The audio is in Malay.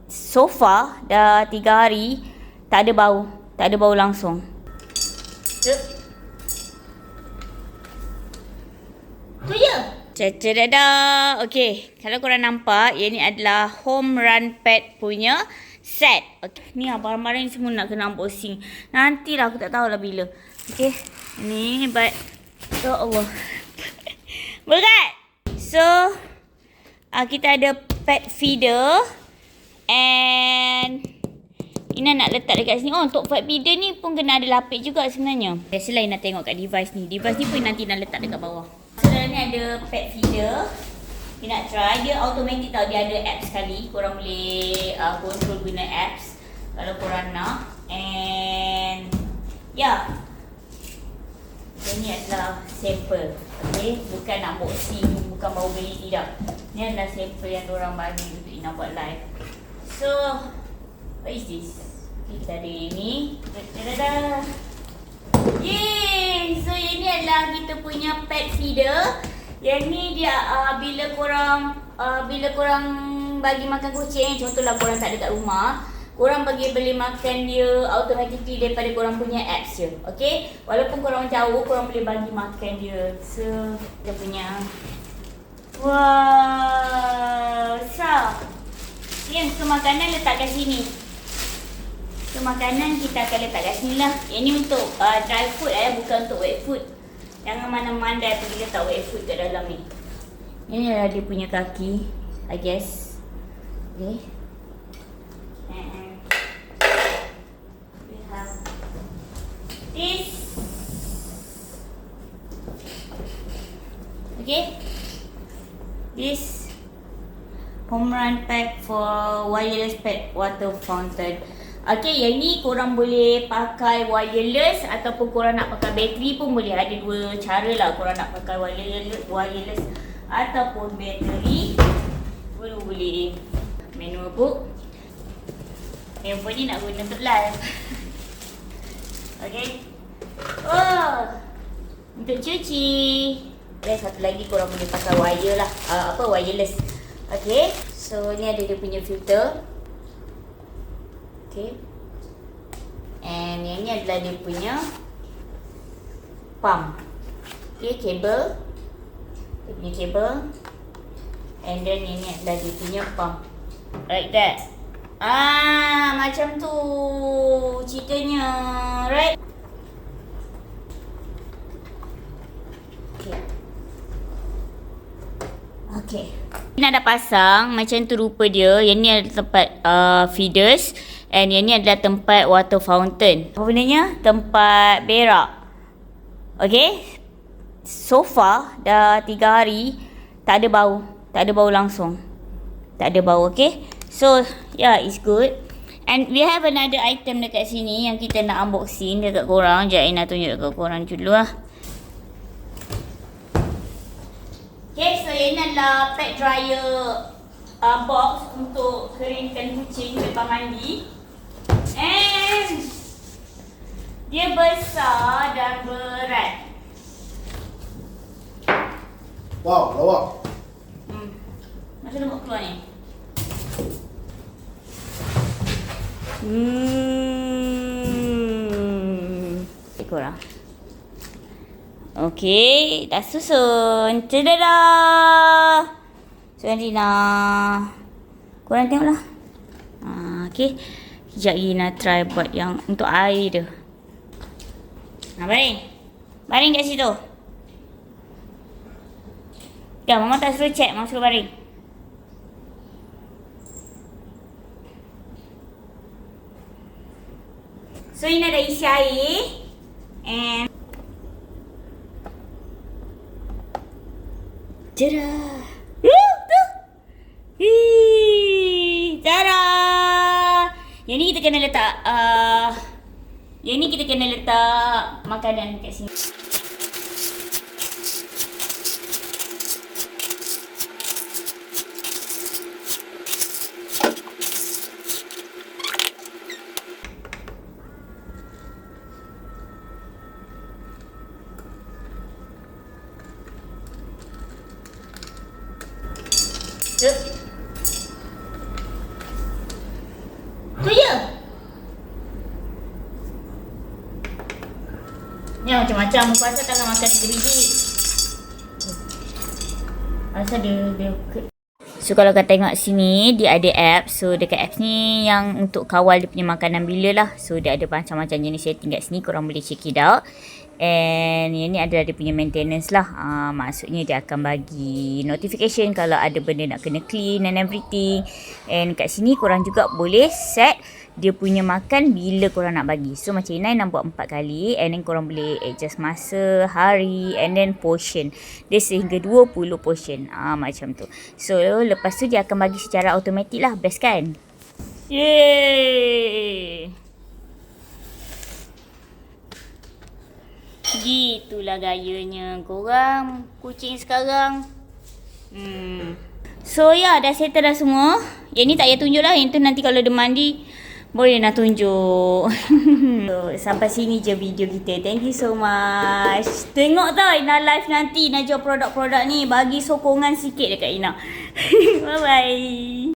so far dah 3 hari tak ada bau. Tak ada bau langsung. Tu je. Cacadada. Okay, kalau korang nampak, yang ni adalah Home Run Pad punya set. Okay. Ni lah barang-barang ni semua nak kena unboxing. Nantilah, aku tak tahulah bila. Okay, ni but ya Allah. Berat. So, kita ada pet feeder and Ina nak letak dekat sini. Oh, untuk pet feeder ni pun kena ada lapik juga sebenarnya. Biasalah Ina tengok kat device ni. Device ni pun nanti nak letak dekat bawah. So, dalam ni ada pet feeder. Kita nak try. Dia automatic tau. Dia ada apps sekali. Korang boleh control guna apps kalau korang nak. And ya. Ini adalah sampel. Okay. Bukan nak unboxing. Bukan baru beli, tidak. Ni adalah sampel yang diorang bagi untuk Ina buat live. So, what is this? Okay, kita ada ini. Tadada. Yeay! So, ini adalah kita punya pet feeder. Yang ni dia bila korang bagi makan kucing, contohlah korang tak ada kat rumah, korang beli makan dia automatically daripada korang punya apps je. Okay? Walaupun korang jauh, korang boleh bagi makan dia. So, dia punya wow, besar. Yang so makanan letak kat sini. So makanan kita akan letak kat sini lah. Yang ni untuk dry food bukan untuk wet food. Jangan mana-mana pergi letak wet food kat dalam ni. Ini adalah dia punya kaki, I guess. Okay. And we have this. Okay. This Home Run Pack for wireless pet water fountain. Okay, yang ni korang boleh pakai wireless ataupun korang nak pakai bateri pun boleh. Ada dua cara lah korang nak pakai wireless ataupun bateri. Boleh. Manual book. Handphone ni nak guna untuk live. Okay. Oh, untuk cuci. Dan satu lagi korang boleh pakai wire lah. Wireless. Okay. So, ni ada dia punya filter. Okay. And yang ni adalah dia punya pump. Okay, kabel. Dia punya kabel. And then yang ni adalah dia punya pump. Like that. Macam tu ceritanya. Right? Okay. Okay. Ina dah pasang macam tu rupa dia. Yang ni adalah tempat feeders. And yang ni adalah tempat water fountain. Apa benarnya? Tempat berak. Okay. So far dah 3 hari tak ada bau. Tak ada bau langsung. Tak ada bau, okay. So, yeah, it's good. And we have another item dekat sini yang kita nak unboxing dekat korang. Sekejap Ina tunjuk dekat korang dulu lah. Okay, so ini adalah pet dryer box untuk keringkan kucing lepas mandi. And dia besar dan berat. Wow, lawak. Macam mana buat keluar ni? Korang. Okay, dah susun. Tadada. So nanti nak korang tengoklah. Okay. Sekejap lagi nak try buat yang untuk air dia. Baring. Baring kat situ. Ya, Mama tak suruh check. Mama suruh baring. So ini ada isi air. And tada! Tada! Yang ni kita kena letak makanan kat sini. Tu je. Ni macam-macam. Muka asal takkan makan 3 biji. Asal dia So kalau kau tengok sini, dia ada apps. So dekat apps ni yang untuk kawal dia punya makanan bila lah. So dia ada macam-macam jenis setting kat sini. Korang boleh check it out. And yang ni adalah dia punya maintenance lah. Maksudnya dia akan bagi notification kalau ada benda nak kena clean and everything. And kat sini korang juga boleh set dia punya makan bila korang nak bagi. So macam Inai nak buat 4 kali. And then korang boleh adjust masa, hari and then portion. Dia sehingga 20 portion. Macam tu. So lepas tu dia akan bagi secara automatik lah. Best kan? Yeay! Gitulah gayanya korang kucing sekarang. So ya, dah settle dah semua. Yang ni tak payah tunjuk lah. Yang tu nanti kalau dia mandi boleh nak tunjuk. So, sampai sini je video kita. Thank you so much. Tengok tau Ina live nanti. Ina jual produk-produk ni. Bagi sokongan sikit dekat Ina. Bye bye.